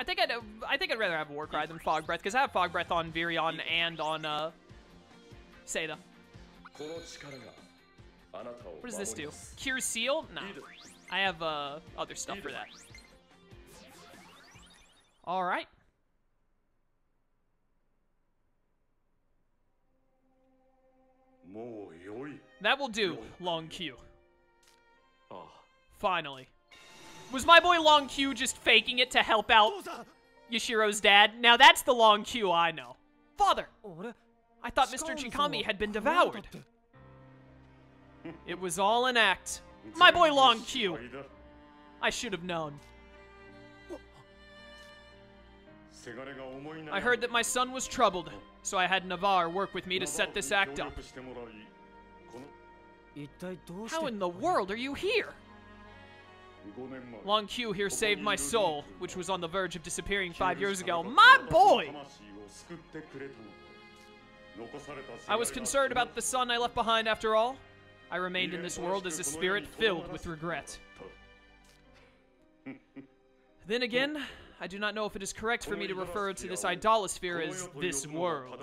I think I'd rather have Warcry than Fog Breath, because I have Fog Breath on Virion and on Seda. What does this do? Cure Seal? No. I have other stuff for that. Alright. That will do, Long Q. Finally. Was my boy Long Q just faking it to help out Yashiro's dad? Now that's the Long Q I know. Father! I thought Mr. Chikami had been devoured. It was all an act. My boy Long Q. I should have known. I heard that my son was troubled, so I had Navarre work with me to set this act up. How in the world are you here? Long Q here saved my soul, which was on the verge of disappearing 5 years ago. My boy! I was concerned about the son I left behind after all. I remained in this world as a spirit filled with regret. Then again, I do not know if it is correct for me to refer to this idolosphere as this world.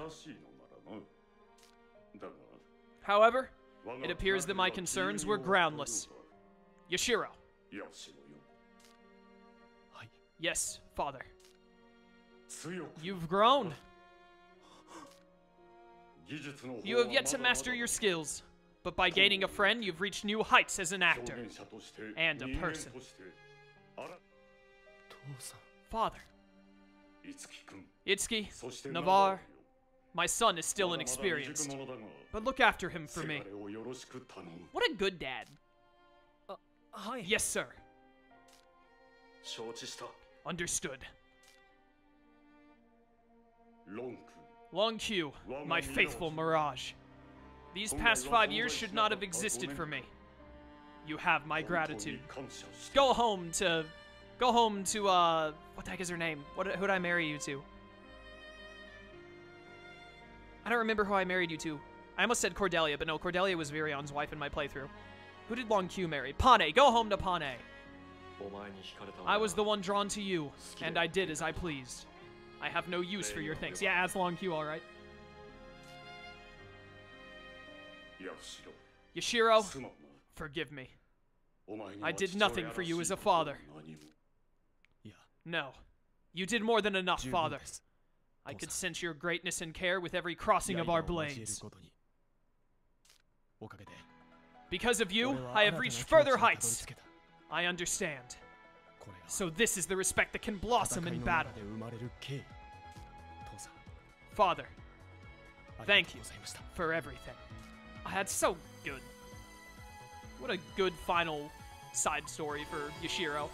However, it appears that my concerns were groundless. Yashiro. Yes, Father. You've grown. You have yet to master your skills, but by gaining a friend, you've reached new heights as an actor and a person. Father. Itsuki, Navarre, my son is still inexperienced, but look after him for me. What a good dad. Yes, sir. Understood. Long Q, my faithful Mirage. These past 5 years should not have existed for me. You have my gratitude. Go home to, what the heck is her name? Who'd I marry you to? I don't remember who I married you to. I almost said Cordelia, but no, Cordelia was Virion's wife in my playthrough. Who did Long Q marry? Pane. Go home to Pane. I was the one drawn to you, and I did as I pleased. I have no use for your things. Yeah, as Long Q, alright. Yashiro, forgive me. I did nothing for you as a father. No, you did more than enough, Father. I could sense your greatness and care with every crossing of our blades. Because of you, I have reached further heights. I understand. So this is the respect that can blossom in battle. Father, thank you for everything. That's so good. What a good final side story for Yashiro.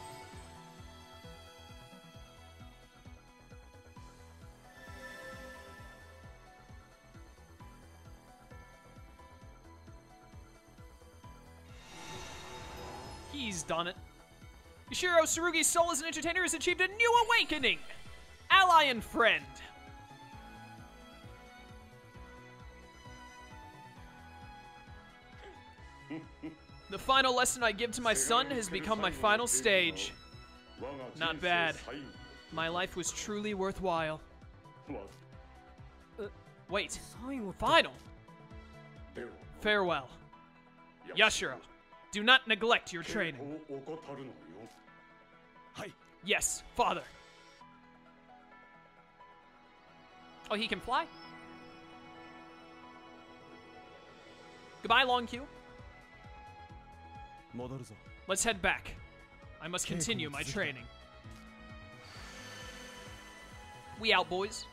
He's done it. Yashiro Tsurugi's soul as an entertainer has achieved a new awakening! Ally and friend. The final lesson I give to my son has become my final stage. Not bad. My life was truly worthwhile. Wait. Final? Farewell. Yashiro, do not neglect your training. Yes, Father. Oh, he can fly? Goodbye, Long Q. Let's head back. I must continue my training. We out, boys.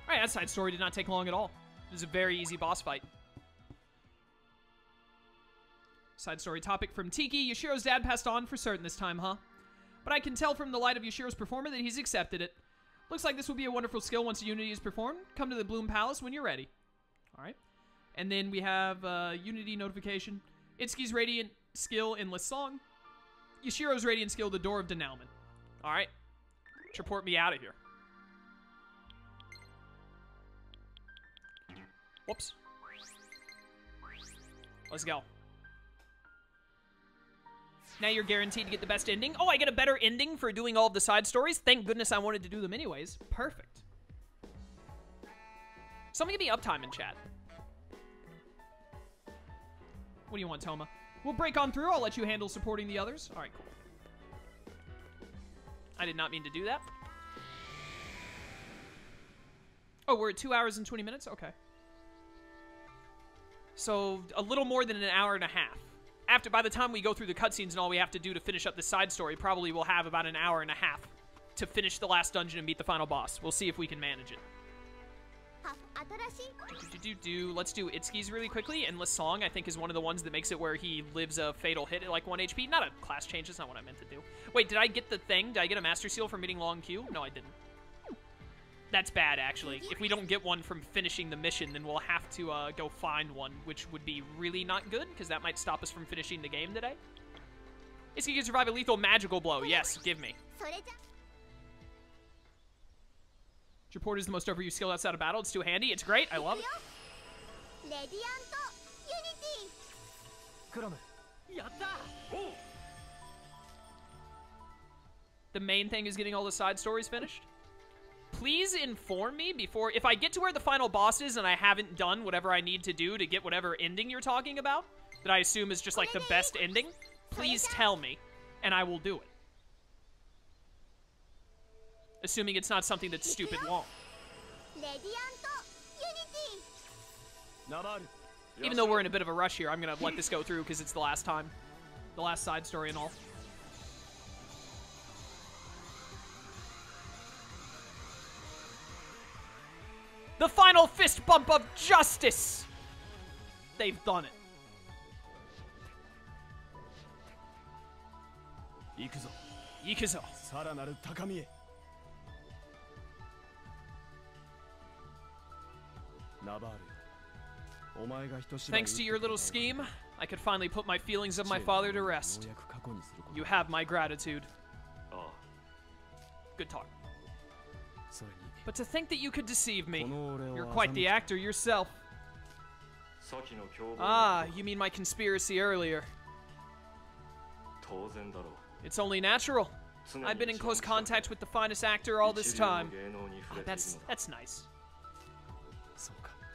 Alright, that side story did not take long at all. It was a very easy boss fight. Side story topic from Tiki. Yashiro's dad passed on for certain this time, huh? But I can tell from the light of Yashiro's performance that he's accepted it. Looks like this will be a wonderful skill once Unity is performed. Come to the Bloom Palace when you're ready. Alright. And then we have Unity notification. Itsuki's Radiant skill, Endless Song. Yashiro's Radiant skill, The Door of Denouement. Alright. Report me out of here. Whoops. Now you're guaranteed to get the best ending. Oh, I get a better ending for doing all of the side stories? Thank goodness I wanted to do them anyways. Perfect. Someone give me uptime in chat. What do you want, Toma? We'll break on through. I'll let you handle supporting the others. All right, cool. I did not mean to do that. Oh, we're at 2 hours and 20 minutes? Okay. So, a little more than an hour and a half. By the time we go through the cutscenes and all we have to do to finish up the side story, probably we'll have about an hour and a half to finish the last dungeon and beat the final boss. We'll see if we can manage it. Let's do Itsuki's really quickly. Endless Song, I think, is one of the ones that makes it where he lives a fatal hit at like 1 HP. Not a class change, that's not what I meant to do. Wait, did I get the thing? Did I get a Master Seal from beating Long Q? No, I didn't. That's bad, actually. If we don't get one from finishing the mission, then we'll have to go find one, which would be really not good, because that might stop us from finishing the game today. Itsuki can survive a lethal magical blow. Yes, give me. Report is the most overused skill outside of battle. It's too handy. It's great. I love it. The main thing is getting all the side stories finished. Please inform me before, if I get to where the final boss is and I haven't done whatever I need to do to get whatever ending you're talking about, that I assume is just like the best ending, please tell me, and I will do it. Assuming it's not something that's stupid long. Even though we're in a bit of a rush here, I'm gonna let this go through because it's the last time. The last side story and all. The final fist bump of justice! They've done it. Ikuzo. Thanks to your little scheme, I could finally put my feelings of my father to rest. You have my gratitude. Good talk. But to think that you could deceive me. You're quite the actor yourself. Ah, you mean my conspiracy earlier. It's only natural. I've been in close contact with the finest actor all this time. Oh, that's nice.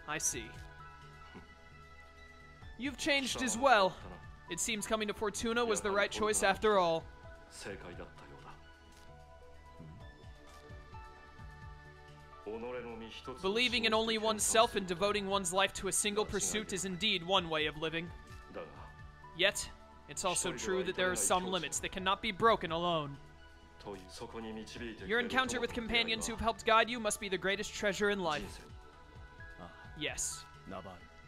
I see. You've changed as well. It seems coming to Fortuna was the right choice after all. Believing in only oneself and devoting one's life to a single pursuit is indeed one way of living. Yet, it's also true that there are some limits that cannot be broken alone. Your encounter with companions who've helped guide you must be the greatest treasure in life. Yes.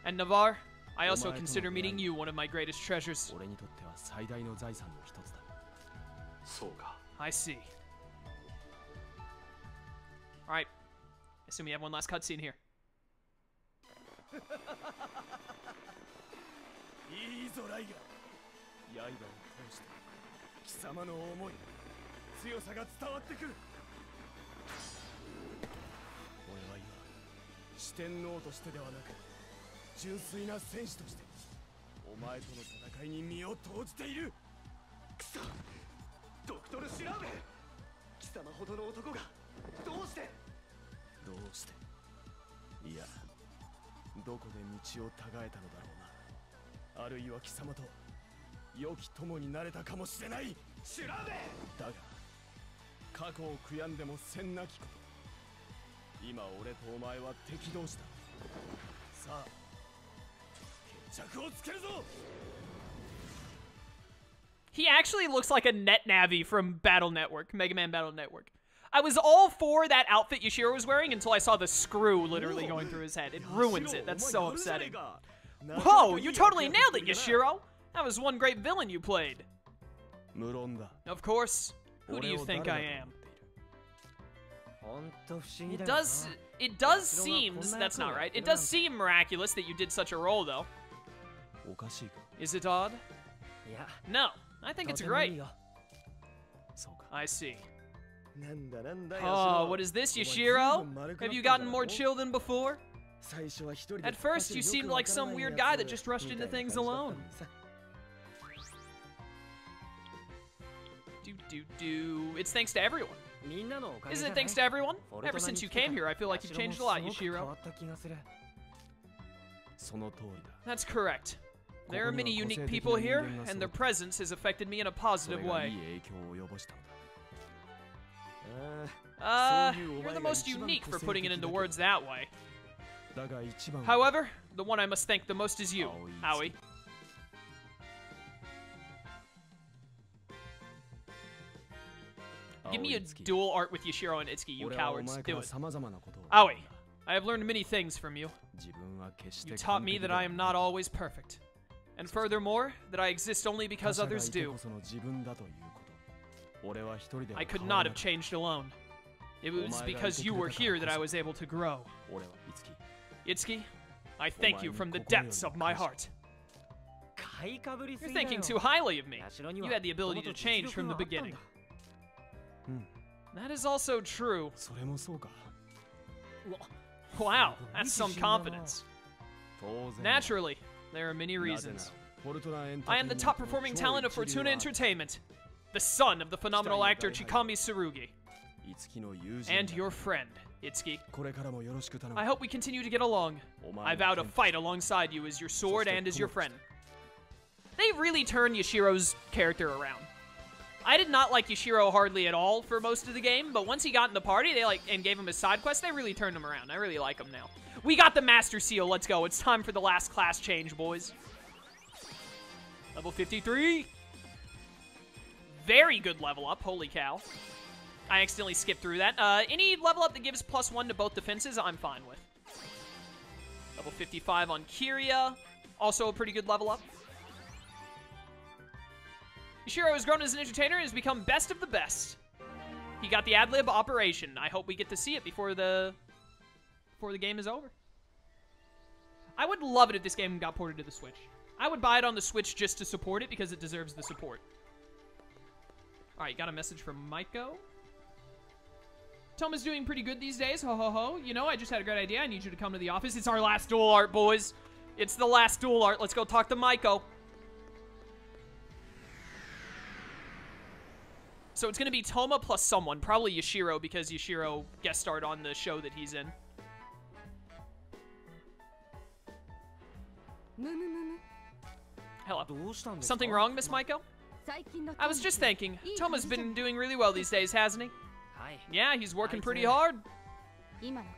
And Navarre, I also consider meeting you one of my greatest treasures. I see. Alright. I assume we have one last cutscene here. He actually looks like a net navi from Battle Network, Mega Man Battle Network. I was all for that outfit Yashiro was wearing until I saw the screw literally going through his head. It ruins it. That's so upsetting. Whoa, you totally nailed it, Yashiro! That was one great villain you played. Of course. Who do you think I am? It does seem, that's not right. It does seem miraculous that you did such a role, though. Is it odd? No, I think it's great. I see. Oh, what is this, Yashiro? Have you gotten more chill than before? At first, you seemed like some weird guy that just rushed into things alone. It's thanks to everyone. Isn't it thanks to everyone? Ever since you came here, I feel like you've changed a lot, Yashiro. That's correct. There are many unique people here, and their presence has affected me in a positive way. You're the most unique for putting it into words that way. However, the one I must thank the most is you, Aoi. Give me a dual art with Yashiro and Itsuki, you cowards. Do it. Aoi, I have learned many things from you. You taught me that I am not always perfect. And furthermore, that I exist only because others do. I could not have changed alone. It was because you were here that I was able to grow. Itsuki, I thank you from the depths of my heart. You're thinking too highly of me. You had the ability to change from the beginning. That is also true. Wow, that's some confidence. Naturally, there are many reasons. I am the top performing talent of Fortuna Entertainment, the son of the phenomenal actor Chikami Tsurugi, and your friend, Itsuki. I hope we continue to get along. I vow to fight alongside you as your sword and as your friend. They really turned Yashiro's character around. I did not like Yashiro hardly at all for most of the game, but once he got in the party, and gave him a side quest, they really turned him around. I really like him now. We got the Master Seal. Let's go. It's time for the last class change, boys. Level 53. Very good level up. Holy cow. I accidentally skipped through that. Any level up that gives +1 to both defenses, I'm fine with. Level 55 on Kiria. Also a pretty good level up. Yashiro has grown as an entertainer and has become best of the best. He got the ad-lib operation. I hope we get to see it before the game is over. I would love it if this game got ported to the Switch. I would buy it on the Switch just to support it because it deserves the support. Alright, got a message from Maiko. Toma's doing pretty good these days. Ho ho ho. You know, I just had a great idea. I need you to come to the office. It's our last dual art, boys. It's the last dual art. Let's go talk to Maiko. So it's going to be Toma plus someone. Probably Yashiro, because Yashiro guest starred on the show that he's in. Hello. Something wrong, Miss Maiko? I was just thinking. Toma's been doing really well these days, hasn't he? Yeah, he's working pretty hard.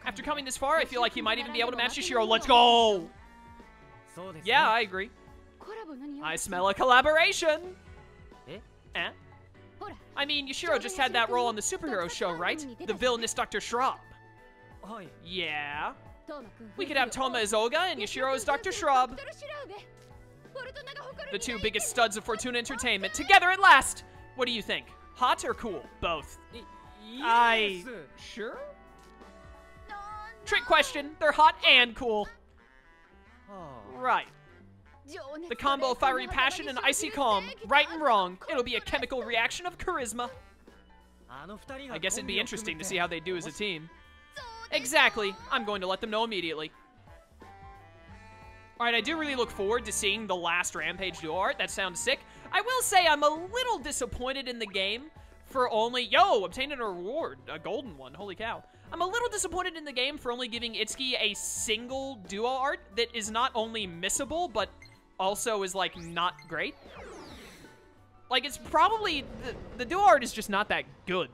After coming this far, I feel like he might even be able to match Yashiro. Let's go! Yeah, I agree. I smell a collaboration. Eh? I mean, Yashiro just had that role on the superhero show, right? The villainous Dr. Schraub. Yeah. We could have Toma as Olga and Yashiro as Dr. Schraub. The two biggest studs of Fortuna Entertainment together at last. What do you think? Hot or cool? Both. Sure? Trick question. They're hot and cool. Right. The combo of fiery passion and icy calm. Right and wrong. It'll be a chemical reaction of charisma. I guess it'd be interesting to see how they do as a team. Exactly. I'm going to let them know immediately. Alright, I do really look forward to seeing the last Rampage duo art. That sounds sick. I will say I'm a little disappointed in the game for only... Yo, obtaining a reward. A golden one. Holy cow. I'm a little disappointed in the game for only giving Itsuki a single duo art that is not only missable, but also is, like, not great. Like, it's probably... The duo art is just not that good.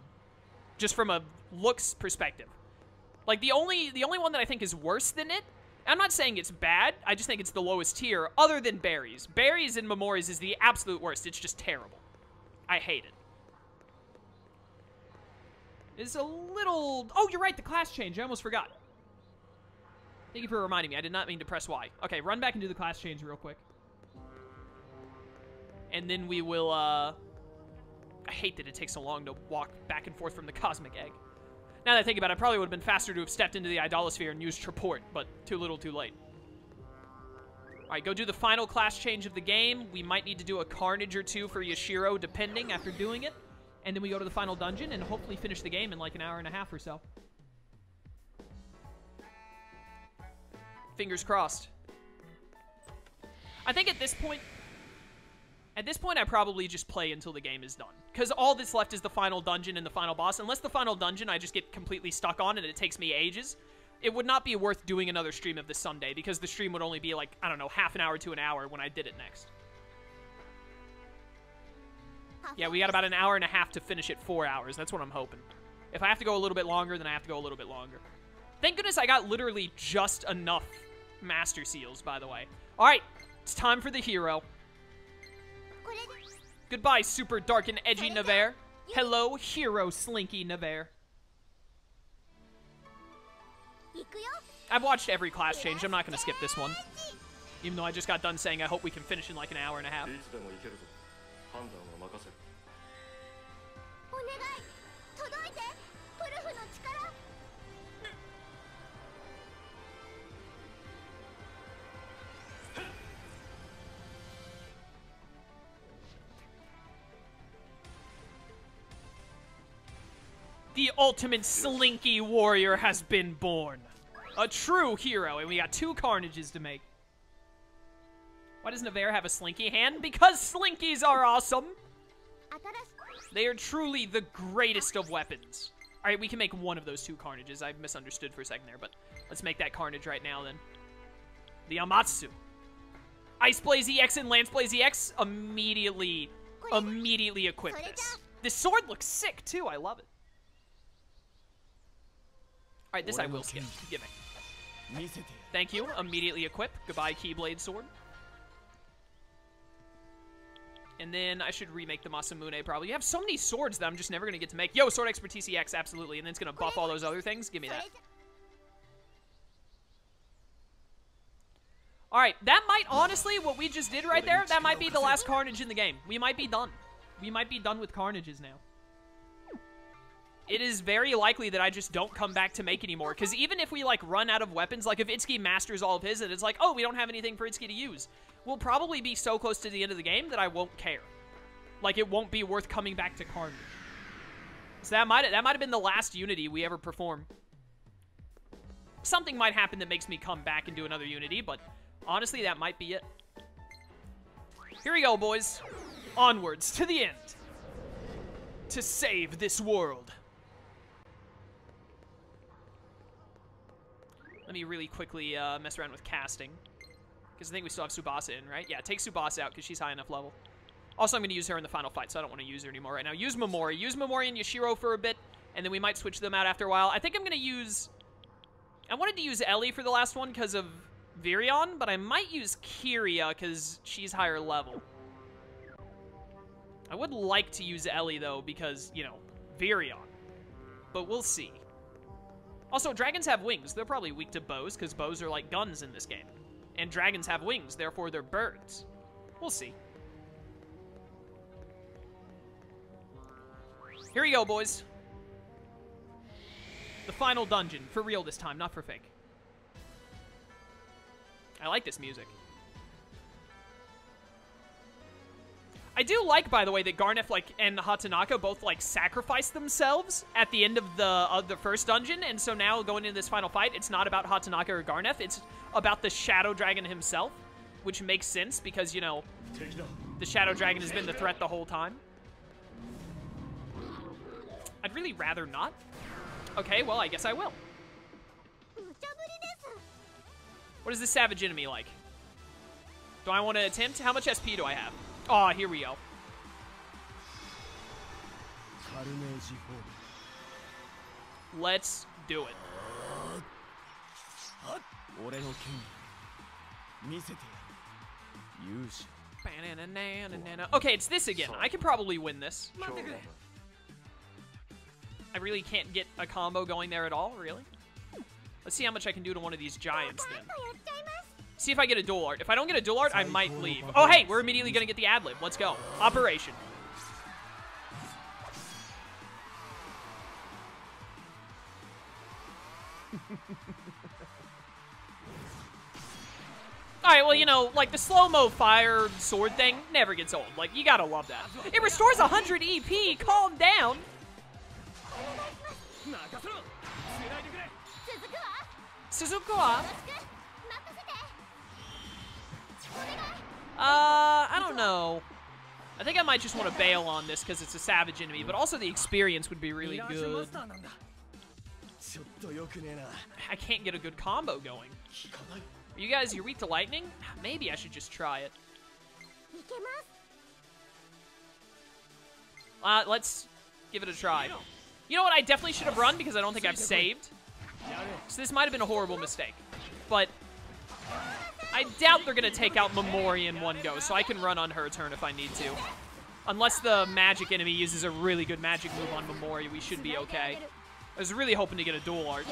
Just from a looks perspective. Like, the only one that I think is worse than it... I'm not saying it's bad, I just think it's the lowest tier, other than Berries. Berries in Memories is the absolute worst. It's just terrible. I hate it. It's a little... Oh, you're right, the class change. I almost forgot. Thank you for reminding me. I did not mean to press Y. Okay, run back and do the class change real quick. And then we will, I hate that it takes so long to walk back and forth from the Cosmic Egg. Now that I think about it, it probably would have been faster to have stepped into the Idolosphere and used Traport, but too little, too late. Alright, go do the final class change of the game. We might need to do a Carnage or two for Yashiro, depending, after doing it. And then we go to the final dungeon and hopefully finish the game in like an hour and a half or so. Fingers crossed. I think at this point, I probably just play until the game is done. Because all that's left is the final dungeon and the final boss. Unless the final dungeon I just get completely stuck on and it takes me ages, it would not be worth doing another stream of this Sunday, because the stream would only be like, I don't know, half an hour to an hour when I did it next. Yeah, we got about an hour and a half to finish it 4 hours. That's what I'm hoping. If I have to go a little bit longer, then I have to go a little bit longer. Thank goodness I got literally just enough Master Seals, by the way. Alright, it's time for the hero. Goodbye, super dark and edgy Navarre. Hello, hero Slinky Navarre. I've watched every class change. I'm not going to skip this one. Even though I just got done saying I hope we can finish in like an hour and a half. The ultimate slinky warrior has been born. A true hero, and we got 2 carnages to make. Why does Navarre have a slinky hand? Because slinkies are awesome! They are truly the greatest of weapons. Alright, we can make one of those 2 carnages. I misunderstood for a second there, but let's make that carnage right now, then. The Amatsu. Ice Blaze EX and Lance Blaze EX immediately equip this. This sword looks sick, too. I love it. Alright, this I will skip. Give me. Thank you. Immediately equip. Goodbye, Keyblade Sword. And then I should remake the Masamune, probably. You have so many swords that I'm just never going to get to make. Yo, Sword Expertise EX, absolutely. And then it's going to buff all those other things. Give me that. Alright, that might, honestly, what we just did right there, that might be the last Carnage in the game. We might be done. We might be done with Carnages now. It is very likely that I just don't come back to make anymore, because even if we, like, run out of weapons, like, if Itsuki masters all of his, and it's like, oh, we don't have anything for Itsuki to use, we'll probably be so close to the end of the game that I won't care. Like, it won't be worth coming back to Carnage. So that might have been the last Unity we ever perform. Something might happen that makes me come back and do another Unity, but honestly, that might be it. Here we go, boys. Onwards to the end. To save this world. Let me really quickly mess around with casting. Because I think we still have Tsubasa in, right? Yeah, take Tsubasa out because she's high enough level. Also, I'm going to use her in the final fight, so I don't want to use her anymore right now. Use Momori. Use Momori and Yashiro for a bit, and then we might switch them out after a while. I think I'm going to use... I wanted to use Ellie for the last one because of Virion, but I might use Kiria because she's higher level. I would like to use Ellie, though, because, you know, Virion. But we'll see. Also, dragons have wings. They're probably weak to bows, because bows are like guns in this game. And dragons have wings, therefore they're birds. We'll see. Here we go, boys. The final dungeon. For real this time, not for fake. I like this music. I do like, by the way, that Garneth and Hatanaka both sacrifice themselves at the end of the first dungeon, and so now going into this final fight, it's not about Hatanaka or Garneth, it's about the Shadow Dragon himself, which makes sense because, you know, the Shadow Dragon has been the threat the whole time. I'd really rather not. Okay, well, I guess I will. What is this savage enemy like? Do I want to attempt? How much SP do I have? Oh, here we go. Let's do it. Okay, it's this again. I can probably win this. I really can't get a combo going there at all, really. Let's see how much I can do to one of these giants, then. See if I get a dual art. If I don't get a dual art, I might leave. Oh, hey, we're immediately going to get the ad-lib. Let's go. Operation. Alright, well, you know, like, the slow-mo fire sword thing never gets old. Like, you gotta love that. It restores 100 EP. Calm down. Suzuka? I don't know. I think I might just want to bail on this because it's a savage enemy, but also the experience would be really good. I can't get a good combo going. You guys, you're weak to lightning? Maybe I should just try it. Let's give it a try. You know what? I definitely should have run because I don't think I've saved. So this might have been a horrible mistake. But I doubt they're going to take out Momori in one go, so I can run on her turn if I need to. Unless the magic enemy uses a really good magic move on Momori, we should be okay. I was really hoping to get a dual art.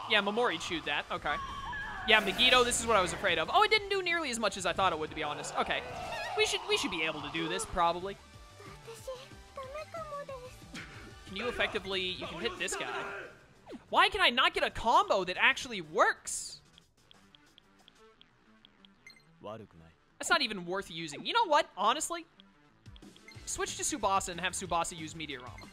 Yeah, Momori chewed that. Okay. Yeah, Megiddo, this is what I was afraid of. Oh, it didn't do nearly as much as I thought it would, to be honest. Okay. We should be able to do this, probably. Can you effectively... You can hit this guy. Why can I not get a combo that actually works? That's not even worth using. You know what? Honestly, switch to Tsubasa and have Tsubasa use Meteorama.